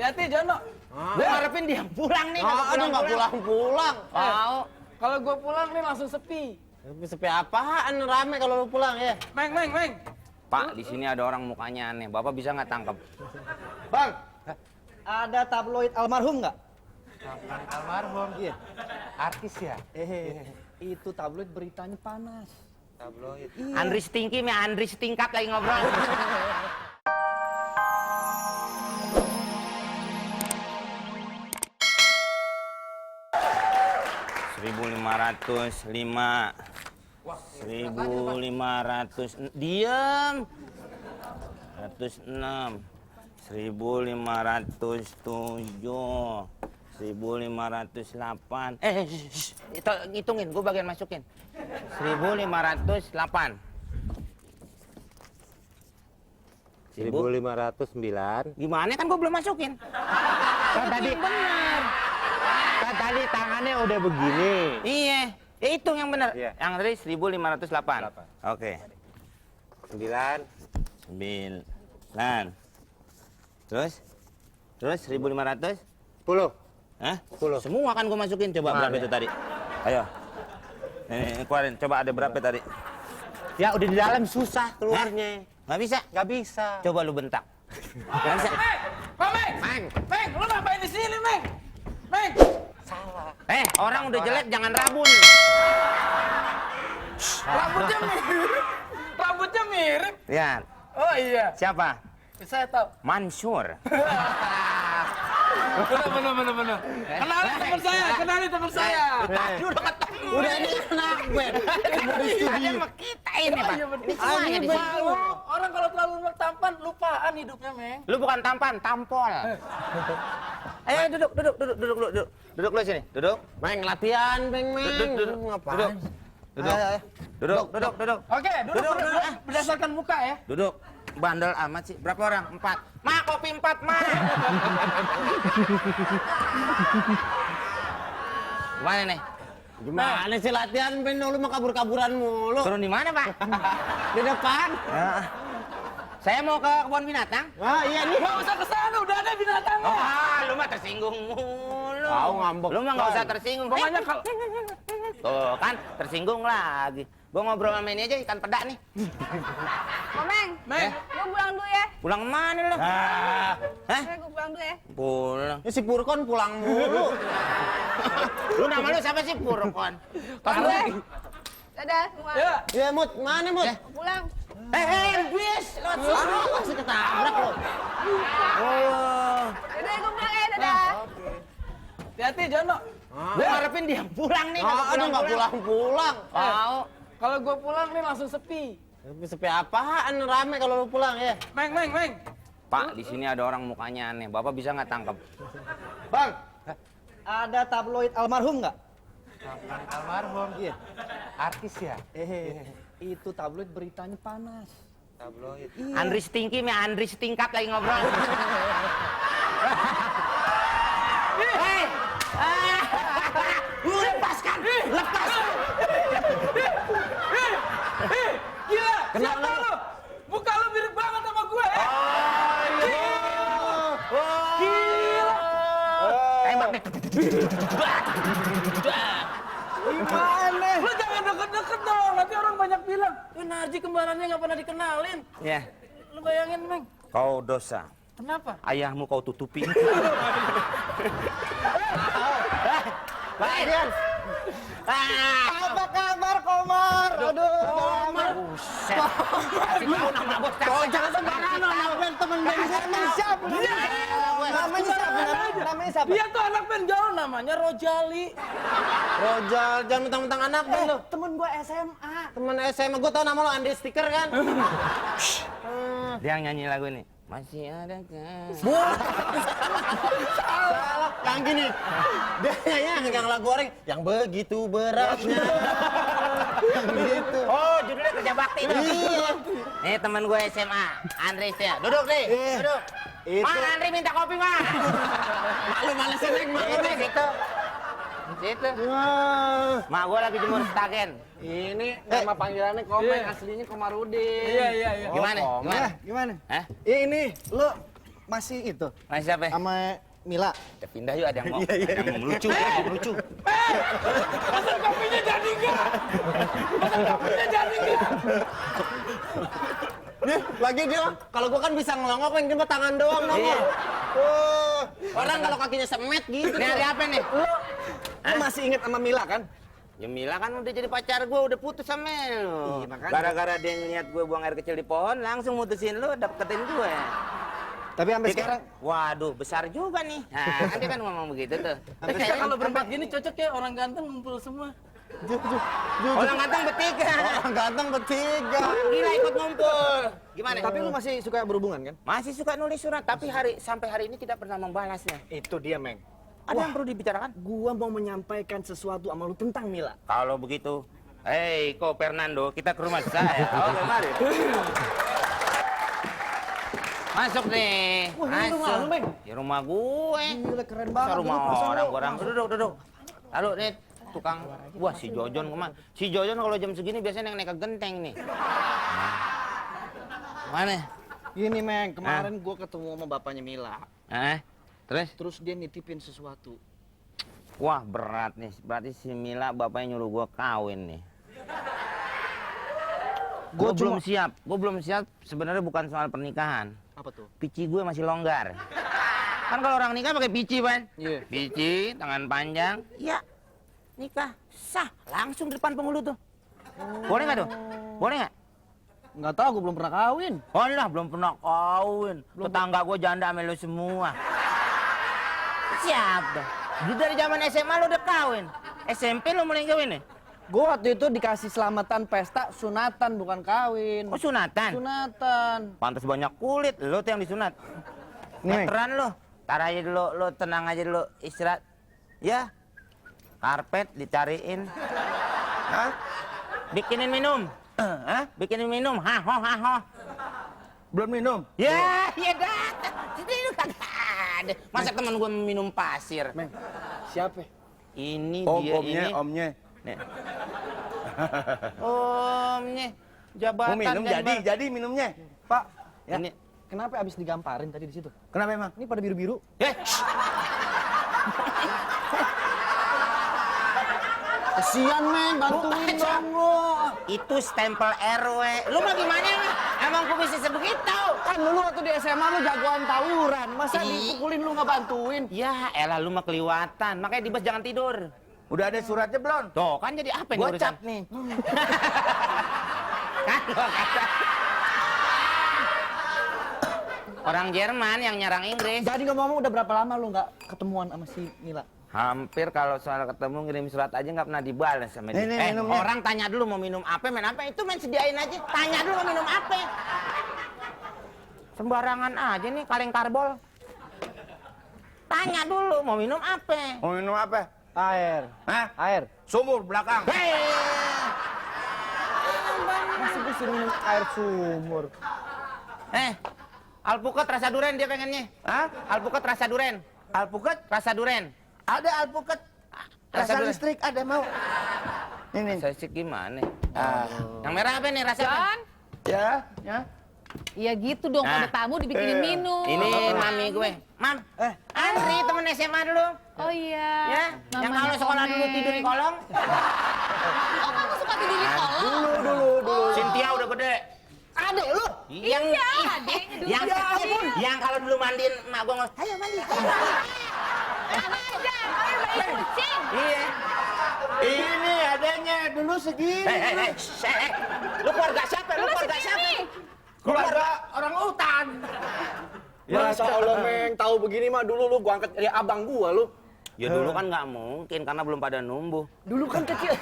Hati-hati Jono. Gue ngarepin dia pulang nih. Aduh nggak pulang-pulang. Kalau gue pulang nih langsung sepi. Sepi apaan rame kalau lu pulang ya? Meng. Pak, di sini ada orang mukanya aneh. Bapak bisa nggak tangkap? Bang, ada tabloid almarhum nggak? Almarhum. Iya. Artis ya? Itu tabloid beritanya panas. Tabloid. Iya. Andri Stinky sama Andri Stingkat lagi ngobrol. 1.505, 1.500, diam. 106, 1.507, 1.508. Itu ngitungin, gue bagian masukin. 1.508. 1.509. Gimana kan gue belum masukin? Kan tadi Bener. Kan tadi tangannya udah begini. Iya, ya hitung yang benar. Iya. Yang tadi 1.508. Oke. 9. 9. Terus 1.500? 10. Hah? 10. Semua kan gue masukin. Coba berapa itu tadi? Ayo. Ini keluarin. Coba ada berapa tadi? Ya udah di dalam susah keluarnya. Nggak bisa? Nggak bisa. Coba lu bentak. Nggak bisa. Meng, lu ngapain di sini, Meng? Meng. Salah. Orang udah jelek jangan rabun. Rambutnya mirip. Rambutnya mirip. Lihat. Oh iya. Siapa? Saya tahu. Mansur. Bener. Kenalin teman saya. Udah ini anak band. Ada sama kita ini, Pak. Ini semuanya di sini. Orang kalau terlalu tampan lupaan hidupnya, Meng. Lu bukan tampan, tampol. Ayo duduk. Duduk lu sini. Duduk. Meng latihan, Meng. Duduk. Ngapain? Duduk. Duduk. Oke, duduk. Berdasarkan muka ya. Duduk. Bandel amat sih. Berapa orang? 4. Ma, kopi 4, Ma. Gimana nih? Gimana sih latihan, Meng? Lu mah kabur-kaburan mulu. Turun di mana, Pak? Di depan. Saya mau ke kebun binatang. Ah, iya nih. Nggak usah ke sana, udah ada binatangnya. Lu mah tersinggung mulu. Tahu ngambek. Lu mah nggak usah tersinggung. Pokoknya kalau Tuh kan, tersinggung lagi. Gua ngobrol sama ini aja ikan peda nih. Meng, Meng. gue pulang dulu ya. Pulang kemana lu? Hah? Gue pulang dulu ya. Pulang. Ya, si Purkon pulang mulu. Lu nama lu siapa sih Purkon? Dadah semua. ya. Ya, Mut. Mana, Mut? Pulang. Bis, lu masih ketabrak lu. Oh. Dadah, gue pulang ya. Dadah. Hati-hati Jono. Gue ngarepin dia pulang nih. Aduh nggak pulang-pulang. Kalau gue pulang nih langsung sepi. Sepi apaan rame kalau lu pulang ya? Meng. Pak, di sini ada orang mukanya aneh. Bapak bisa nggak tangkap? Bang, ada tabloid almarhum nggak? Almarhum. Iya. Artis ya? Itu tabloid beritanya panas. Tabloid. Iya. Andri Stinky sama Andri Stingkat lagi ngobrol. Lu lepaskan! Lepas! Gila, siapa lu? Muka lu mirip banget sama gue ya. Gila. Tembak nih. Gimana? Lu jangan deket-deket dong, nanti orang banyak bilang, Narji kembarannya nggak pernah dikenalin. Ya, Lu bayangin, Meng. kau dosa. Kenapa? Ayahmu kau tutupi. Latihan. Apa kabar, Komar? Aduh, Komar. Buset. Kasih tahu nama bos. Jangan sembarangan nama temen band namanya siapa? Namanya siapa? Dia tuh anak band gaul, namanya Rojali. Rojal, jangan mentang-mentang anak band lu. Temen gua SMA. Temen SMA, gua tau nama lu Andi Stiker kan? Dia nyanyi lagu ini. Masih ada kan? Salah. Yang gini, dia yang lagu orang yang begitu beratnya. Gitu. Oh, judulnya Kerja Bakti itu. Iya. Nih temen gue SMA, Andri Setia. Duduk nih, duduk. Itu. Mana Andri minta kopi, Mas? Lu malesin naik mak. Ini situ. Situ. Mak gue lagi jemur stagen. Ini nama panggilannya Komeng, aslinya Komarudin. Iya. Gimana? Gimana? Gimana? Hah? Ini, lu masih itu Mas siapa? sama Mila. Kita pindah yuk, ada yang mau melucu, ada yang melucu. Pesan kopinya jadi nggak? Pesan kopinya jadi nggak? Nih, lagi dia. Kalau gua kan bisa ngelongok, yang cuma tangan doang nongol. Iya. Orang kalau kakinya semet gitu. Ini hari apa nih? Lu masih inget sama Mila kan? Ya Mila kan udah jadi pacar gue, udah putus sama lu. Iya, makanya. Gara-gara dia ngeliat gue buang air kecil di pohon, langsung mutusin lu, deketin gue. Tapi sampai Dia kan, sekarang waduh, besar juga nih. Nah, kan dia kan ngomong begitu tuh. Kita kalau berempat gini cocok ya, orang ganteng ngumpul semua. Orang ganteng bertiga. Orang ganteng bertiga. Gila ikut ngumpul. Gimana? tapi lu masih suka berhubungan kan? Masih suka nulis surat, tapi sampai hari ini tidak pernah membalasnya. Itu dia, Meng. Ada yang perlu dibicarakan? Gua mau menyampaikan sesuatu sama lu tentang Mila. Kalau begitu, hei, Ko Fernando, kita ke rumah saya. Oke, mari. Masuk nih. Wah, ini rumah lu, Meng. Di rumah gue. Gila, keren Masa banget. rumah Lu pasang lu. orang. Duduk. Lalu nih, tukang. Wah, si Jojon kemana? Si Jojon kalau jam segini biasanya naik ke genteng nih. Mana? Gini, Meng, kemarin gua ketemu sama bapaknya Mila. Terus? Terus dia nitipin sesuatu. Wah, berat nih. Berarti si Mila bapaknya nyuruh gua kawin nih. Gue belum siap. Gue belum siap. Sebenarnya bukan soal pernikahan. Apa tuh? Pici gue masih longgar. Kan kalau orang nikah pakai pici, Pan. Iya. Pici, tangan panjang. Ya, nikah sah langsung di depan penghulu tuh. Boleh nggak tuh? Boleh nggak? Nggak tahu, gua belum pernah kawin. Oh lah, belum pernah kawin. Tetangga gue janda sama lu semua. Siap dah. Dari zaman SMA lu udah kawin. SMP lu mulai kawin nih? Gua waktu itu dikasih selamatan pesta sunatan bukan kawin. Oh, sunatan. Sunatan. Pantas banyak kulit, lu tuh yang disunat. Nih. Veteran lu. Tar aja dulu, lu tenang aja dulu, istirahat. Ya. Karpet dicariin. Hah? Bikinin minum. Hah? Bikinin minum. Ha. Belum minum. Ya, ya dah. Jadi lu kagak ada. Masa teman gua minum pasir? Meng, siapa? Ini dia Omnya, ini. omnya. Nih. Omnya. Jabatan Mau minum dan jadi minumnya. Pak, Ya. Ini. Kenapa abis digamparin tadi di situ? kenapa emang? Ini pada biru-biru. Kasian, Meng, bantuin dong lu. Itu stempel RW. Lu mah gimana? Emang gua bisa sebegitu? Kan dulu waktu di SMA lu jagoan tawuran. Masa Ih. dipukulin lu nggak bantuin? Ya elah lu mah keliwatan. Makanya di bus jangan tidur. Udah ada suratnya belum? Tuh kan jadi apa Gua nih urusan? cap nih. Kan gua kata. Orang Jerman yang nyerang Inggris. Jadi ngomong udah berapa lama lu nggak ketemuan sama si Mila? Hampir kalau soal ketemu ngirim surat aja nggak pernah dibalas sama dia. Nih, minumnya. Orang tanya dulu mau minum apa, main apa, itu main sediain aja. Tanya dulu mau minum apa. Sembarangan aja nih kaleng karbol. Tanya dulu mau minum apa. Mau minum apa? Air. Hah? Air. Sumur belakang. Hei! Masih bisa minum air sumur. Alpukat rasa duren dia pengennya. Hah? Alpukat rasa duren. Alpukat? Rasa duren. Ada alpukat. Rasa Rasa dulu. listrik ada mau. Ini. Rasa sih gimana? Ah. Yang merah apa nih rasa? John, Ya, ya. ya gitu dong, Nah. ada tamu dibikinin minum. Ini mami gue. Mam, Andri temen SMA dulu. Oh iya. Ya, yang Namanya kalau sekolah dulu Komeng. tidur di kolong. Oh, kamu suka tidur di kolong? Dulu. Cynthia udah gede. Adek lu. Yang Iya, adeknya dulu yang kecil. yang kalau dulu mandiin mak gue ngomong, ayo mandi. Enak aja, kamu bayi kucing. Iya. Ini adanya dulu segini. Lu keluarga siapa? Lu Dulu keluarga siapa? segini. Keluarga orang hutan. Masa Allah, Meng, tahu begini mah dulu lu gua angkat dari abang gua lu. Ya dulu kan nggak mungkin karena belum pada numbuh. Dulu kan kecil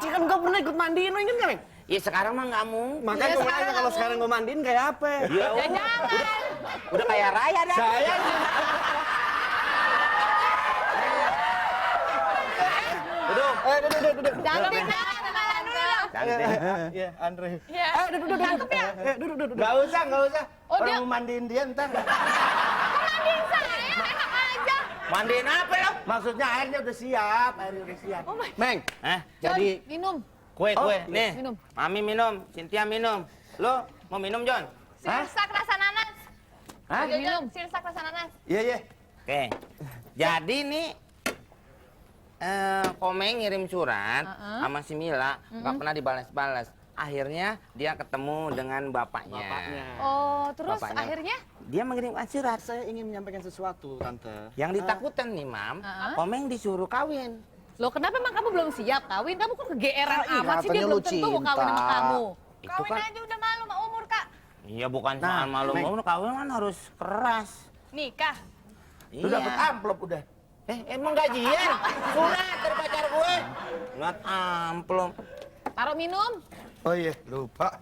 kan gua pernah ikut mandiin lu inget nggak, Meng? Ya sekarang mah nggak mungkin. Makanya gua nanya kalau sekarang gua mandiin kayak apa? Ya Ya udah, jangan. udah kayak raya dah. Saya Duduk. Duduk. Jangan kenalan dulu. Cantik. Iya, Andre. Iya. Duduk. Cakep ya? Duduk. nggak usah. Oh, Orang dia- mau mandiin dia ntar. Mandiin saya, enak aja. Mandiin apa lo? Maksudnya airnya udah siap, Oh my. Meng, John, jadi minum. Kue. Nih. Minum. Mami minum, Cynthia minum. Lo mau minum, John? Rusak rasa nanas. Hah? Minum. Sirsak rasa nanas. Iya, iya. Oke. Jadi nih Komeng ngirim surat sama si Mila nggak pernah dibalas-balas. Akhirnya dia ketemu dengan bapaknya. Oh, terus Bapaknya. akhirnya? Dia mengirimkan surat. Saya ingin menyampaikan sesuatu, Tante. Yang ditakutan nih, Mam, Komeng disuruh kawin. Loh, kenapa emang kamu belum siap kawin? Kamu kok kegeeran Iya, amat sih? Dia katanya belum lu tentu mau kawin sama cinta. kamu. Itu Kawin kan aja udah malu sama umur, Kak. iya bukan soal Nah, malu-malu, kawin kan harus keras. Nikah. Lu dapet amplop udah. Emang gajian? Surat dari pacar gue. Surat amplop. Taruh minum. Oh iya, lupa.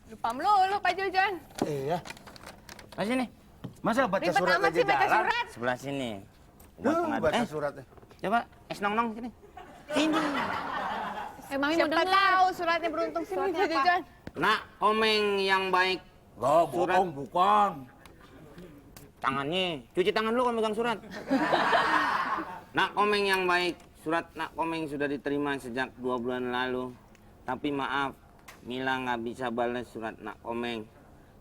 Lupa melulu, Pak Jojon. Iya. Nah sini, Masa baca Ribet surat amat aja sih baca jalan? surat. sebelah sini. Baca suratnya. Coba es nong-nong sini. Sini. Mami mau denger. Tahu suratnya beruntung sini, Pak Jojon. Nak, Komeng yang baik. Gak, Surat. bukan. Tangannya, cuci tangan lu kalau megang surat. Nak Komeng yang baik, surat Nak Komeng sudah diterima sejak 2 bulan lalu. Tapi maaf, Mila nggak bisa balas surat Nak Komeng.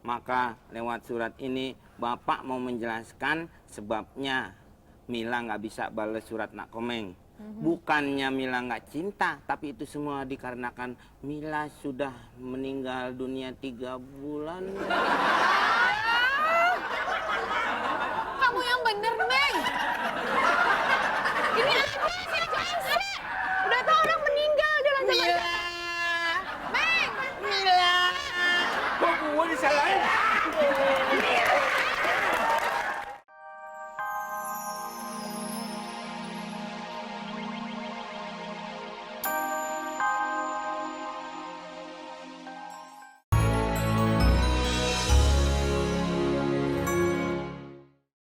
Maka lewat surat ini Bapak mau menjelaskan sebabnya Mila nggak bisa balas surat Nak Komeng. Bukannya Mila nggak cinta, tapi itu semua dikarenakan Mila sudah meninggal dunia 3 bulan.